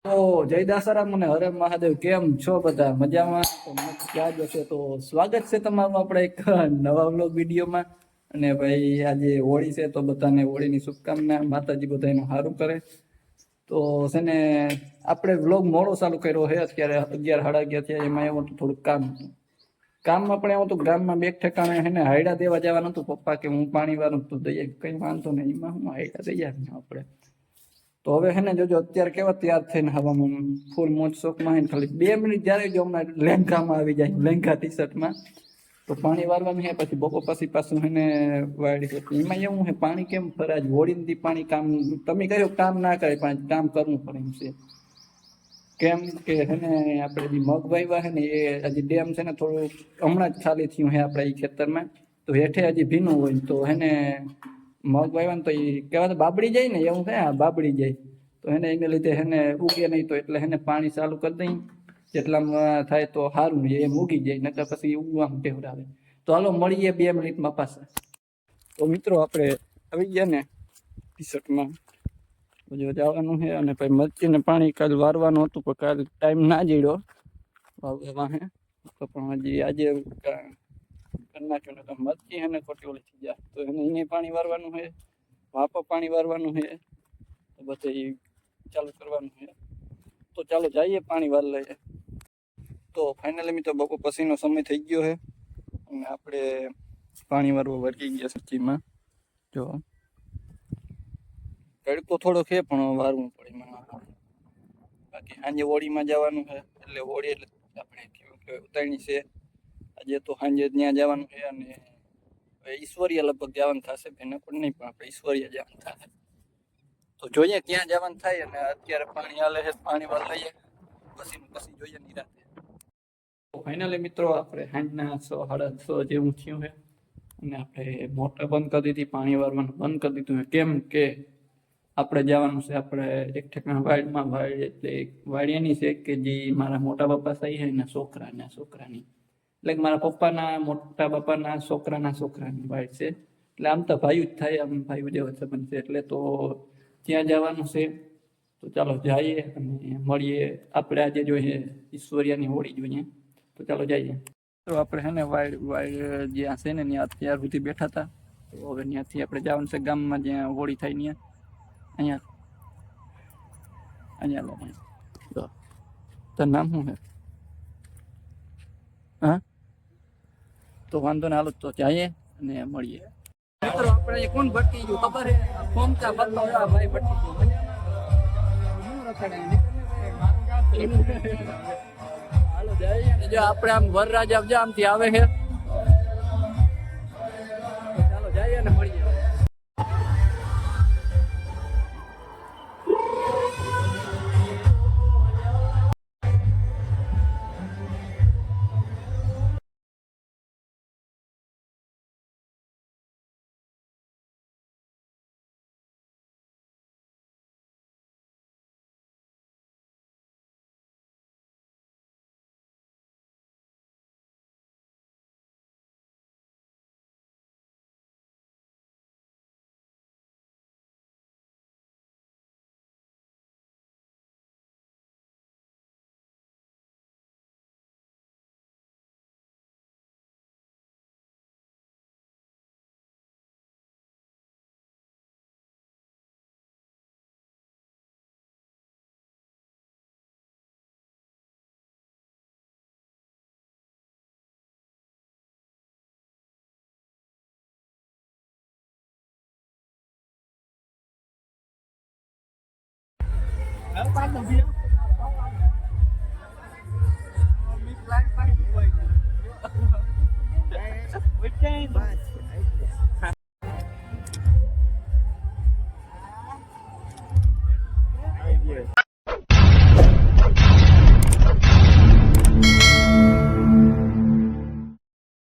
જય દાસારામ અને હરે મહાદેવ, કેમ છો બધા? મજામાં? તો ક્યાં જશે? તો સ્વાગત છે તમારું આપણે એક નવા વ્લોગ વિડીયોમાં. અને ભાઈ આજે હોળી છે તો બધાને હોળીની શુભકામના. માતાજી બધાનું સારું કરે. તો છે ને આપણે વ્લોગ મોડો ચાલુ કર્યો છે, અત્યારે 11 સાડા 11 થયા. એમાં એવું હતું થોડુંક કામમાં પણ એવું હતું, ગામમાં બે ઠેકાણે છે ને હાયડા દેવા જવાનું હતું. પપ્પા કે હું પાણી વાળું તો દઈએ, કઈ વાંધો નહીં, એમાં હું હાયડા દઈ આવીએ આપણે. તો હવે હે ને જોજો અત્યારે કેવા તૈયાર થઈને હવામાં ફૂલ મોજ શોખમાં હે, ખાલી 2 મિનિટ જ્યારે જો હમણાં લેંઘામાં આવી જાય, લેંઘા ટી શર્ટમાં. તો પાણી વારવાનું હે, પછી બપોર પછી પાછું હે ને વાળી દે. એમાં એવું હે, પાણી કેમ ફરાજ હોળીથી પાણી કામ, તમે કહ્યું કામ ના કરે પણ કામ કરવું પડે એમ છે. કેમ કે હે ને આપણે જે મગ વાવ્યા હે ને એ હજી ડેમ છે ને થોડું હમણાં જ ખાલી થયું હે આપણે એ ખેતરમાં. તો હેઠે હજી ભીનું હોય તો હે ને મગ વાવ્યા ને તો એ કહેવાય બાબડી જાય ને, એવું થાય બાબડી જાય. તો એને લીધે હેને ઉગે નહીં, તો એટલે હેને પાણી ચાલુ કરી દઈ. જેટલામાં થાય તો સારું, એમ ઉગી જાય, નકર પછી ઉગવા ટેવરાવે. તો હાલો મળીએ 2 મિનિટમાં પાછા. તો મિત્રો આપણે આવી ગયા ને ટી શર્ટમાં જવાનું છે. અને પછી મરચીને પાણી કાલે વારવાનું હતું પણ કાલે ટાઈમ ના જડ્યો વાવવા હે. તો પણ હજી આજે કરી નાખ્યું ને તો મરચી હે ને ખોટી ઓલી થઈ જાય. તો એને પાણી વારવાનું છે, વાપો પાણી વારવાનું છે, તો બધું ચાલુ કરવાનું છે. તો ચાલો જઈએ પાણી વાર લઈએ. તો ફાઇનલી મિત્રો બપોર પછીનો સમય થઈ ગયો છે અને આપણે પાણી વારવા વળગી ગયા સચીમાં. જો તડકો થોડો છે પણ વારવું પડે મને. બાકી સાંજે હોળીમાં જવાનું છે, એટલે હોળી એટલે આપણે ઉતારણી છે આજે. તો સાંજે ત્યાં જવાનું છે અને ઈશ્વરીય લગભગ જવાનું થશે, એને પણ નહીં, પણ આપણે ઈશ્વરીય જવાનું થશે. તો જોઈએ ક્યાં જવાનું થાય. અને અત્યારે પાણી હાલે છે, પાણી વાર લઈએ, પછી જોઈએ નિરાતે. તો ફાઇનલી મિત્રો આપણે સાંજના 6 સાડા 6 જેવું થયું છે અને આપણે મોટર બંધ કરી દીધી, પાણી વારવાનું બંધ કરી દીધું. કેમ કે આપણે જવાનું છે આપણે એક ઠેકાણા વાડીમાં. વાડી એટલે વાડિયાની છે કે જે મારા મોટા પપ્પા સહી છે ને છોકરાની, એટલે મારા પપ્પાના મોટા પપ્પાના છોકરાની વાડ છે. એટલે આમ તો ભાઈ જ થાય, આમ ભાઈ જેવો સંબંધ છે. એટલે તો ત્યાં જવાનું છે. તો ચાલો જઈએ અને મળીએ. આપણે આજે જોઈએ ઈશ્વરિયાની હોળી જોઈએ, તો ચાલો જઈએ. તો આપણે છે ને વાડ જ્યાં છે ને ત્યાં અત્યાર સુધી બેઠા હતા. તો હવે ત્યાંથી આપણે જવાનું છે ગામમાં જ્યાં હોળી થાય ત્યાં. અહીંયા તો નામ શું છે? હા, તો વાંધો ના, હાલો તો જઈએ અને મળીએ. મિત્રો આપણે કોણ ભટકી ગયું ખબર છે? ફોમતા બતાવો ભાઈ ભટકી ગયું. હાલો જઈએ. જો આપણે આમ વરરાજ આમથી આવે છે. ચાલો જઈએ ને મળીએ. Paano